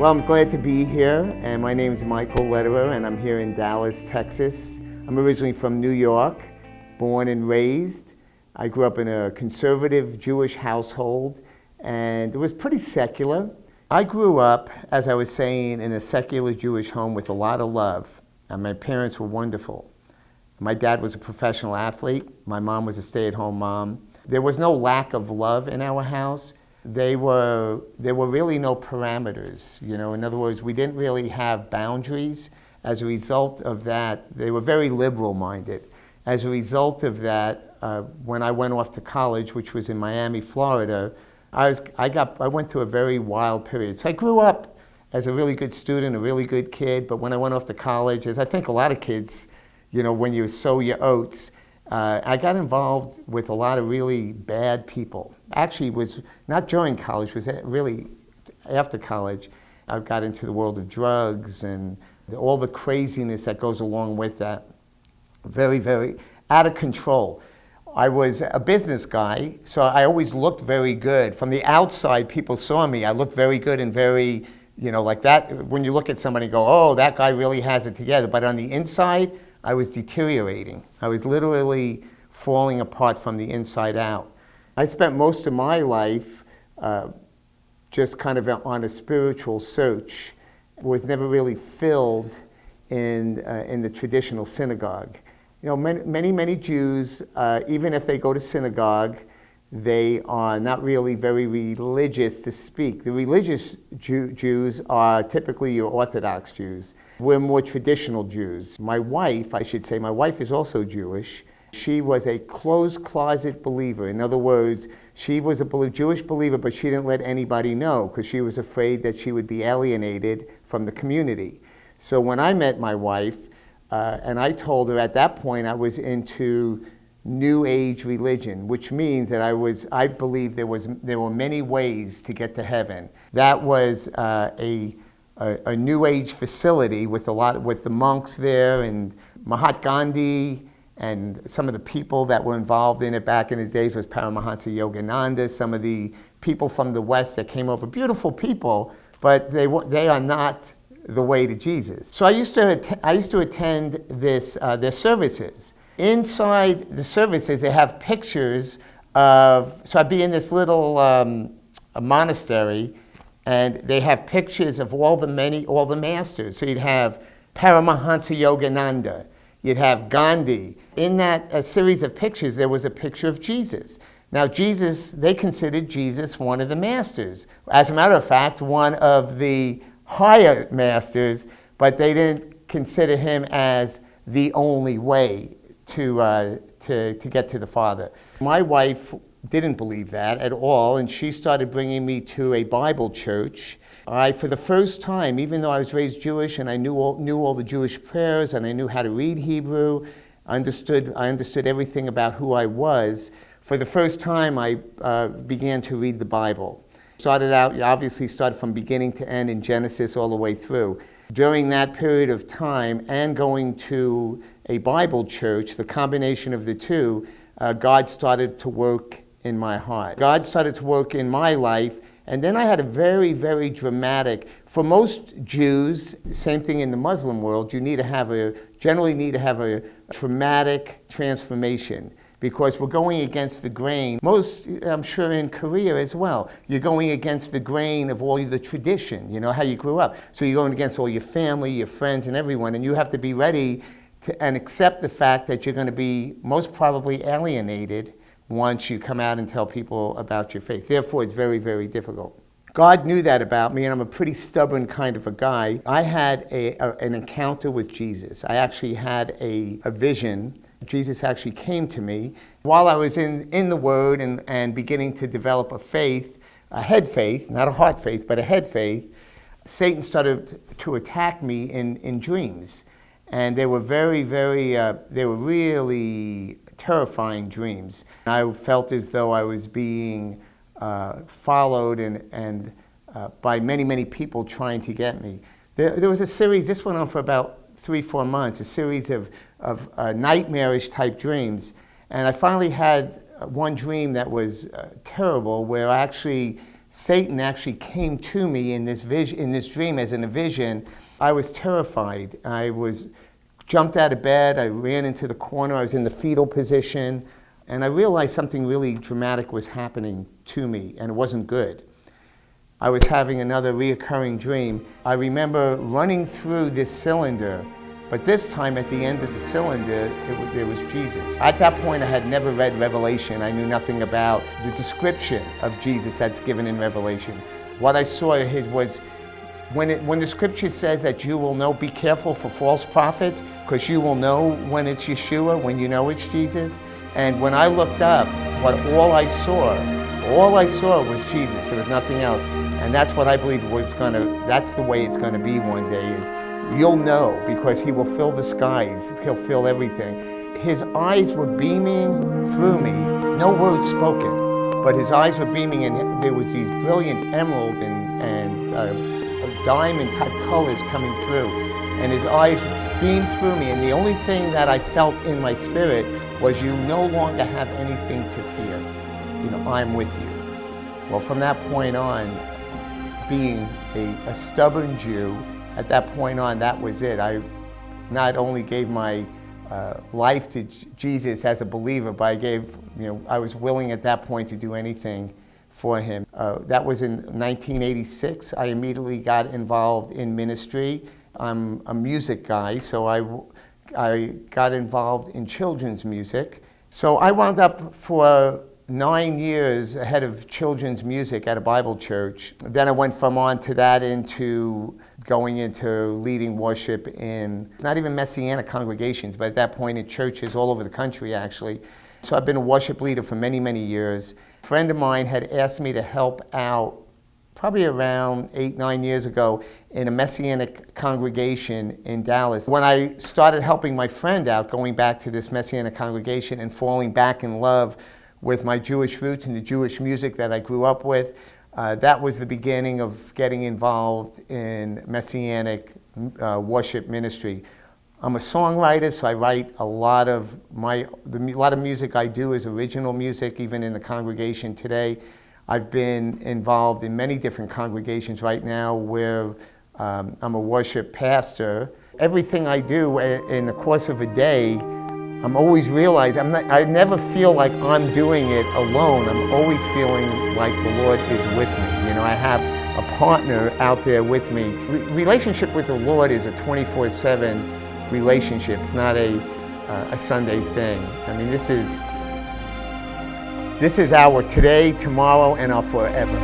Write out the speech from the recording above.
Well, I'm glad to be here, and my name is Michael, and I'm here in Dallas, Texas. I'm originally from New York, born and raised. I grew up in a conservative Jewish household, and it was pretty secular. I grew up, as I was saying, in a secular Jewish home with a lot of love, and my parents were wonderful. My dad was a professional athlete. My mom was a stay-at-home mom. There was no lack of love in our house. There were really no parameters. In other words, we didn't really have boundaries. As a result of that, they were very liberal-minded. As a result of that, when I went off to college, which was in Miami, Florida, I went through a very wild period. So I grew up as a really good student, a really good kid, but when I went off to college, as I think a lot of kids, when you sow your oats, I got involved with a lot of really bad people. Actually, it was not during college, it was really after college. I got into the world of drugs and all the craziness that goes along with that. Very, very out of control. I was a business guy, so I always looked very good. From the outside, people saw me. I looked very good and very, like that. When you look at somebody and go, oh, that guy really has it together. But on the inside, I was deteriorating. I was literally falling apart from the inside out. I spent most of my life just kind of on a spiritual search. Was never really filled in the traditional synagogue. Many Jews, even if they go to synagogue, they are not really very religious to speak. The religious Jews are typically your Orthodox Jews. We're more traditional Jews. My wife is also Jewish. She was a closed closet believer. In other words, she was a Jewish believer, but she didn't let anybody know because she was afraid that she would be alienated from the community. So when I met my wife, and I told her at that point I was into New Age religion, which means that I believed there were many ways to get to heaven. That was a New Age facility with the monks there and Mahatma Gandhi and some of the people that were involved in it back in the days was Paramahansa Yogananda, some of the people from the West that came over, beautiful people, but they are not the way to Jesus. So I used to attend their services. Inside the services, they have pictures of. So I'd be in this little a monastery, and they have pictures of all the masters. So you'd have Paramahansa Yogananda, you'd have Gandhi. In that series of pictures, there was a picture of Jesus. Now they considered Jesus one of the masters. As a matter of fact, one of the higher masters, but they didn't consider him as the only way to get to the Father. My wife didn't believe that at all, and she started bringing me to a Bible church. For the first time, even though I was raised Jewish and I knew all the Jewish prayers and I knew how to read Hebrew, I understood everything about who I was. For the first time, I began to read the Bible. Started from beginning to end in Genesis all the way through. During that period of time and going to a Bible church, the combination of the two, God started to work in my heart. God started to work in my life, and then I had a very, very dramatic, for most Jews, same thing in the Muslim world, you generally need to have a traumatic transformation, because we're going against the grain. Most, I'm sure in Korea as well, you're going against the grain of all the tradition, how you grew up. So you're going against all your family, your friends, and everyone, and you have to be ready and accept the fact that you're going to be most probably alienated once you come out and tell people about your faith. Therefore, it's very, very difficult. God knew that about me, and I'm a pretty stubborn kind of a guy. I had an encounter with Jesus. I actually had a vision. Jesus actually came to me while I was in the Word and beginning to develop a head faith, not a heart faith, but a head faith. Satan started to attack me in dreams. And they were very, very, they were really terrifying dreams. I felt as though I was being followed and by many, many people trying to get me. There was a series, this went on for about 3-4 months, a series of nightmarish type dreams. And I finally had one dream that was terrible, where actually Satan actually came to me in this dream as in a vision. I was terrified. I jumped out of bed. I ran into the corner. I was in the fetal position. And I realized something really dramatic was happening to me, and it wasn't good. I was having another reoccurring dream. I remember running through this cylinder, but this time at the end of the cylinder, there was Jesus. At that point, I had never read Revelation. I knew nothing about the description of Jesus that's given in Revelation. What I saw was, when the scripture says that you will know, be careful for false prophets, because you will know when it's Yeshua, when you know it's Jesus. And when I looked up, all I saw was Jesus. There was nothing else. And that's what I believe that's the way it's gonna be one day, is you'll know, because he will fill the skies, he'll fill everything. His eyes were beaming through me, no words spoken, but his eyes were beaming, and there was these brilliant emerald and diamond type colors coming through, and his eyes beamed through me, and the only thing that I felt in my spirit was, you no longer have anything to fear. I'm with you. Well, from that point on, being a stubborn Jew, at that point on, that was it. I not only gave my life to Jesus as a believer, but I was willing at that point to do anything for him. That was in 1986. I immediately got involved in ministry. I'm a music guy, so I got involved in children's music. So I wound up for 9 years head of children's music at a Bible church. Then I went from on to that into going into leading worship in not even Messianic congregations, but at that point in churches all over the country, actually. So I've been a worship leader for many, many years. A friend of mine had asked me to help out probably around 8-9 years ago in a Messianic congregation in Dallas. When I started helping my friend out, going back to this Messianic congregation and falling back in love with my Jewish roots and the Jewish music that I grew up with, that was the beginning of getting involved in Messianic worship ministry. I'm a songwriter, so I write a lot of music I do is original music, even in the congregation today. I've been involved in many different congregations right now where I'm a worship pastor. Everything I do in the course of a day, I'm always realizing I never feel like I'm doing it alone. I'm always feeling like the Lord is with me. I have a partner out there with me. Relationship with the Lord is a 24/7 relationship. It's not a Sunday thing. I mean, this is our today, tomorrow, and our forever.